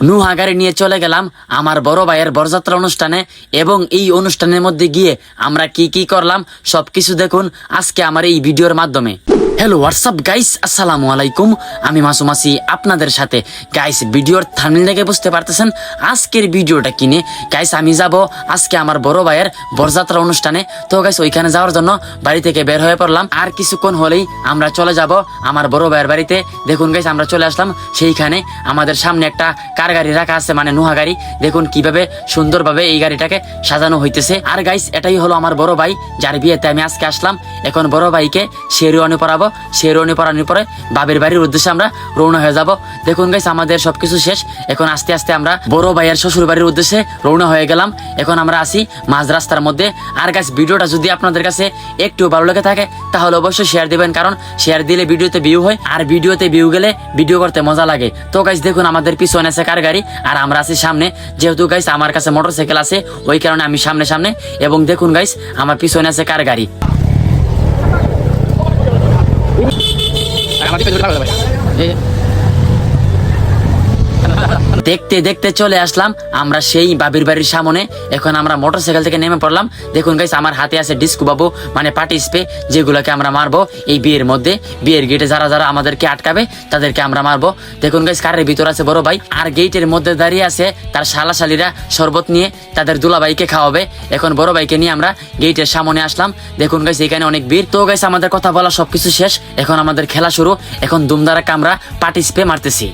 নুহা গাড়ি নিয়ে চলে গেলাম আমার বড় ভাইয়ের বরযাত্রা অনুষ্ঠানে। এবং এই অনুষ্ঠানের মধ্যে গিয়ে আমরা কি কি করলাম সবকিছু দেখুন আজকে আমার এই ভিডিওর মাধ্যমে। হ্যালো হোয়াটসঅ্যাপ গাইস, আসসালামু আলাইকুম। আমি মাসুম আছি আপনাদের সাথে। গাইস, ভিডিওর থাম্বনেল দেখে বুঝতে পারতেছেন আজকের ভিডিওটা কিনে। গাইস, আমি যাব আজকে আমার বড় ভাইয়ের বরযাত্রা অনুষ্ঠানে। তো গাইস, ওইখানে যাওয়ার জন্য বাড়ি থেকে বের হয়ে পড়লাম। আর কিছুক্ষণ হলেই আমরা চলে যাব আমার বড় ভাইয়ের বাড়িতে। দেখুন গাইস, আমরা চলে আসলাম সেইখানে। আমাদের সামনে একটা কার গাড়ি রাখা আছে, মানে নুহা গাড়ি। দেখুন কিভাবে সুন্দরভাবে এই গাড়িটাকে সাজানো হইতেছে। আর গাইস, এটাই হলো আমার বড় ভাই, যার বিয়েতে আমি আজকে আসলাম। এখন বড় ভাইকে শেরওয়ানি পরাবো। শেরওয়ানি পরানোর পরে বাবির বাড়ির উদ্দেশ্যে আমরা রওনা হয়ে যাব। দেখুন গাইস, আমাদের সবকিছু শেষ। এখন আস্তে আস্তে আমরা বড় ভাইয়ের শ্বশুর বাড়ির উদ্দেশ্যে রওনা হয়ে গেলাম। এখন আমরা আছি মাঝ রাস্তার মধ্যে। আর গাইস, ভিডিওটা যদি আপনাদের কাছে একটু ভালো লেগে থাকে তাহলে অবশ্যই শেয়ার দিবেন, কারণ শেয়ার দিলে ভিডিওতে ভিউ হয়, আর ভিডিওতে ভিউ গেলে ভিডিও করতে মজা লাগে। তো গাইস, দেখুন আমাদের পিছনে আছে কার গাড়ি আর আমরা আছি সামনে। যেহেতু গাইস আমার কাছে মোটরসাইকেল আছে, ওই কারণে আমি সামনে সামনে। এবং দেখুন গাইস, আমার পিছনে আছে কার গাড়ি। দেখতে দেখতে চলে আসলাম আমরা সেই বাবির বাড়ির সামনে। এখন আমরা মোটরসাইকেল থেকে নেমে পড়লাম। দেখুন গাইস, আমার হাতে আছে ডিস্কো বাবু, মানে পার্টি স্প্রে, যেগুলোকে আমরা মারবো এই বিয়ের মধ্যে। বিয়ের গেটে যারা যারা আমাদেরকে আটকাবে তাদেরকে আমরা মারবো। দেখুন গাইস, কারের ভিতর আছে বড় ভাই, আর গেটের মধ্যে দাঁড়িয়ে আছে তার শালাশালীরা শরবত নিয়ে তাদের দুলাভাইকে খাওয়াবে। এখন বড় ভাইকে নিয়ে আমরা গেটের সামনে আসলাম। দেখুন গাইস, এখানে অনেক ভিড়। তো গাইস, আমাদের কথা বলা সবকিছু শেষ। এখন আমাদের খেলা শুরু। এখন দুমদারাকে আমরা পার্টি স্প্রে মারতেছি।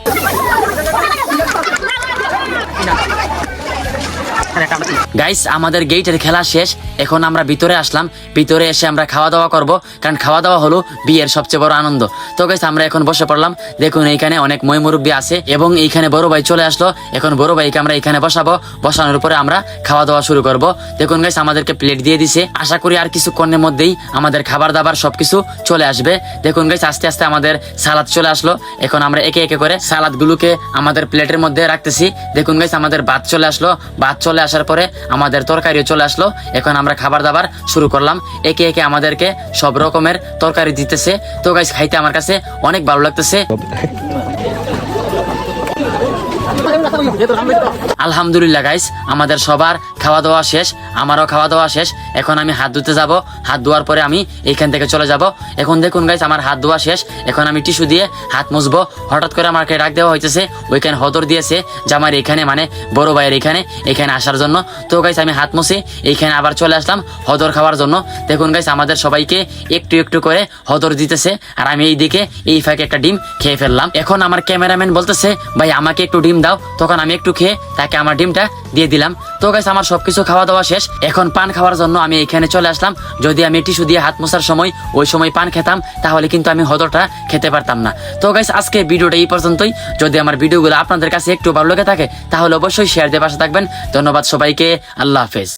গাইস, আমাদের গেটের খেলা শেষ। এখন আমরা ভিতরে আসলাম। ভিতরে এসে আমরা খাওয়া দাওয়া করব, কারণ খাওয়া দাওয়া হলো বিয়ের সবচেয়ে বড় আনন্দ। তো গাইস, আমরা এখন বসে পড়লাম। দেখুন এইখানে অনেক মই মুরব্বী আছে এবং এইখানে বড় ভাই চলে আসলো। এখন বড় ভাইকে আমরা এখানে বসাবো। বসানোর পরে আমরা খাওয়া দাওয়া শুরু করব। দেখুন গাইস, আমাদেরকে প্লেট দিয়ে দিছে। আশা করি আর কিছুক্ষণের মধ্যেই আমাদের খাবার দাবার সবকিছু চলে আসবে। দেখুন গাইস, আস্তে আস্তে আমাদের সালাদ চলে আসলো। এখন আমরা একে একে করে সালাদ গুলোকে আমাদের প্লেটের মধ্যে রাখতেছি। দেখুন গাইস, আমাদের ভাত চলে আসলো। ভাত চলে আসার পরে আমাদের তরকারিও চলে আসলো। এখন আমরা খাবার দাবার শুরু করলাম। একে একে আমাদেরকে সব রকমের তরকারি দিতেছে। তো গাইস, খাইতে আমার কাছে অনেক ভালো লাগতেছে। আলহামদুলিল্লাহ গাইস, আমাদের সবার খাওয়া দাওয়া শেষ, আমারও খাওয়া দাওয়া শেষ। এখন আমি হাত ধুতে যাব। হাত ধোয়ার পরে আমি এইখান থেকে চলে যাব। এখন দেখুন গাইস, আমার হাত ধোয়া শেষ। এখন আমি টিস্যু দিয়ে হাত মুছবো। হঠাৎ করে আমাকে ডাক দেওয়া হইতেছে। ওইখানে হদর দিয়েছে যে আমার এখানে, মানে বড় ভাইয়ের এখানে আসার জন্য। তো গাইস, আমি হাত মুছে এইখানে আবার চলে আসলাম হদর খাওয়ার জন্য। দেখুন গাইস, আমাদের সবাইকে একটু একটু করে হদর দিতেছে, আর আমি এইদিকে এই ফাঁকে একটা ডিম খেয়ে ফেললাম। এখন আমার ক্যামেরাম্যান বলতেছে, ভাই আমাকে একটু ডিম দাও। তখন আমি একটু খেয়ে তাকে আমার ডিমটা দিয়ে দিলাম। তো গাইস, আমার সবকিছু খাওয়া দাওয়া শেষ। এখন পান খাওয়ার জন্য আমি এখানে চলে আসলাম। যদি আমি টিস্যু দিয়ে হাত মোছার সময় ওই সময় পান খেতাম তাহলে কিন্তু আমি হদরটা খেতে পারতাম না। তো গাইস, আজকে ভিডিওটা এই পর্যন্তই। যদি আমার ভিডিওগুলো আপনাদের কাছে একটু ভালো লেগে থাকে তাহলে অবশ্যই শেয়ার দিয়ে পাশে থাকবেন। ধন্যবাদ সবাইকে। আল্লাহ হাফেজ।